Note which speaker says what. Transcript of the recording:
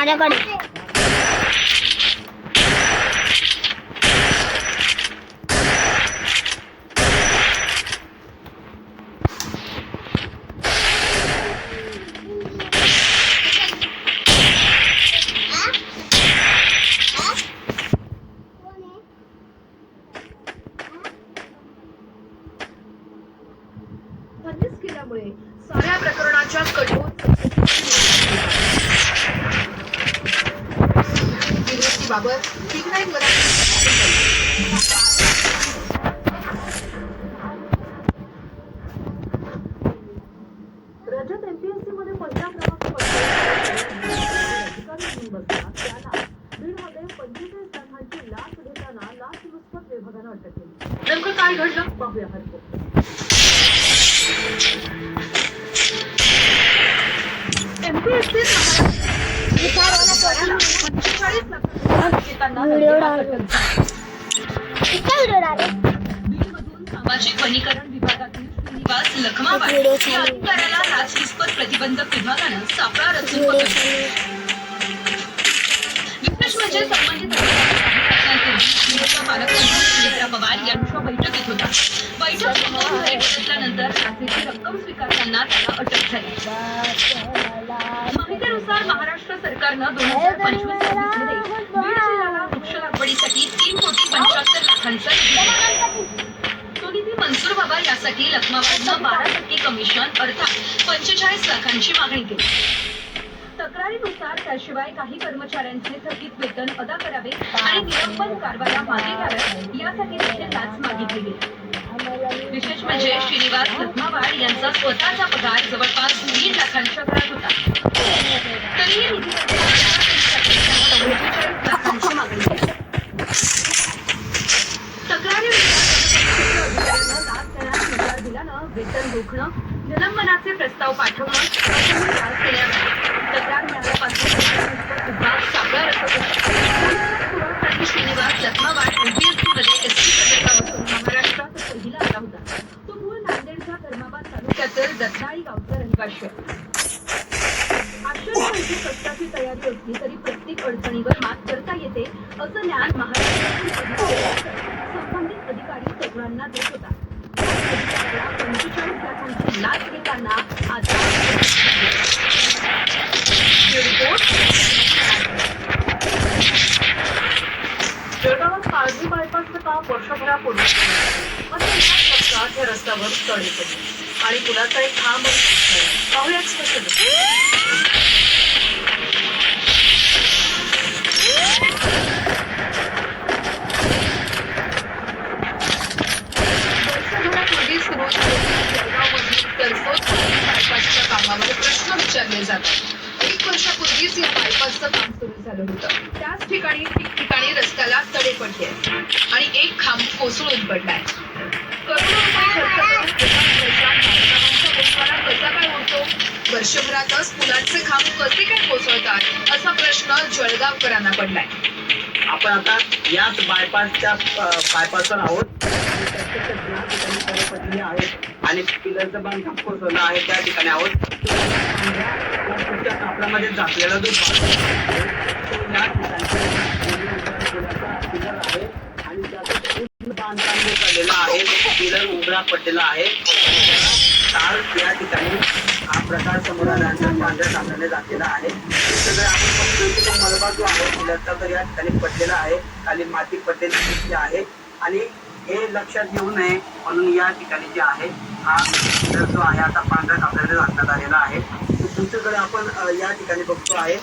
Speaker 1: माझ्याकडे
Speaker 2: फडणीस केल्यामुळे साऱ्या प्रकरणाच्या कठोर बाबत रजत एमपीएससी मध्ये पहिला क्रमांक त्याला बीडमध्ये 45 लाखांची लाच देताना लाचलुचपत विभागानं अटक केली. नेमकं काय घडलं पाहूया हा रिपोर्ट. एमपीएससी सामाजिक वनीकरण विभागातील श्रीनिवास लखमाबाद या अधिकाऱ्याला लाचलुचपत प्रतिबंधक विभागानं सापळा रचून पकडलं. विशेष म्हणजे संबंधित पालकमंत्री सुमित्रा पवार यांच्या बैठकीत होता. बैठक घेतल्यानंतर लाचेची रक्कम स्वीकारताना त्याला अटक झाली. माहितीनुसार महाराष्ट्र सरकारनं 2025 मध्ये बीड जिल्ह्याला वृक्ष लागवडीसाठी 3,75,00,000 लाखांचा तो निधी मंजूर व्हावा यासाठी लखमाबादनं 12% कमिशन अर्थात 45 लाखांची मागणी केली. तक्रारीनुसार त्याशिवाय काही कर्मचाऱ्यांचे थकीत वेतन अदा करावे आणि निलंबन कारवाया मागे घ्याव्यात यासाठी देखील लाच मागितली गेली. विशेष म्हणजे श्रीनिवास लखमाबाद यांचा स्वतःचा पगार जवळपास 3 लाखांच्या घरात होता. तरीही निधी 45 लाखांची मागणी केली. तक्रारी लाच देण्यास नकार दिल्यानं वेतन रोखणं, निलंबनाचे प्रस्ताव पाठवणं तक्रार मिळाल्यापासून विभाग सापळा रचत होता. श्रीनिवास लखमाबाद एमपीएससीमध्ये एसटी प्रकल्पापासून महाराष्ट्रात पहिला आला होता. तो मूळ नांदेडच्या धर्माबाद तालुक्यातील दत्ताळी गावचा रहिवाशी आहे. आश्रमशाहीची कष्टाची तयारी असली तरी प्रत्येक अडचणीवर मात करता येते असं ज्ञान महाराष्ट्रातील संबंधित अधिकारी तरुणांना देत होता. 45 लाखांची लाच घेताना आता जळगावात काळजी बायपासचं काम वर्षभरापूर्वी या रस्त्यावर तडे पडले आणि पुलाचा एक खांब पाहुयाच कसं. बायपासच्या कामावर प्रश्न विचारले जातात. 1 वर्षापूर्वीच या बायपासचं काम सुरू झालं होतं. त्याच ठिकाणी ठिकठिकाणी रस्त्याला तडे पडले आणि एक खांब कोसळून पडलाय. कसा काय होतो? वर्षभरातच पुलाचे खांब कसे काय कोसळतात असा प्रश्न जळगावकरांना पडलाय.
Speaker 3: आपण आता याच बायपासवर आहोत आणि पिलरचं बांधकाम कोसळलं आहे त्या ठिकाणी आहोत. कापडामध्ये झाकलेला जो आणि त्याचं बांधकाम कोसळलेलं आहे. पिलर उघडा पडलेला आहे. काल या ठिकाणी हा प्रकार समोर आल्यानंतर पांढऱ्या कापडाने झाकलेला आहे. सगळं आपण बघतोय तो मलबा जो आहे पिलरचा तर या ठिकाणी पडलेला आहे. खाली माती पडलेली आहे आणि हे लक्षात येऊ नये म्हणून या ठिकाणी जे आहे हा पिलर जो आहे आता पांढऱ्या कापडाने झाकण्यात आलेला आहे. दुसरीकडे आपण या ठिकाणी बघतो आहे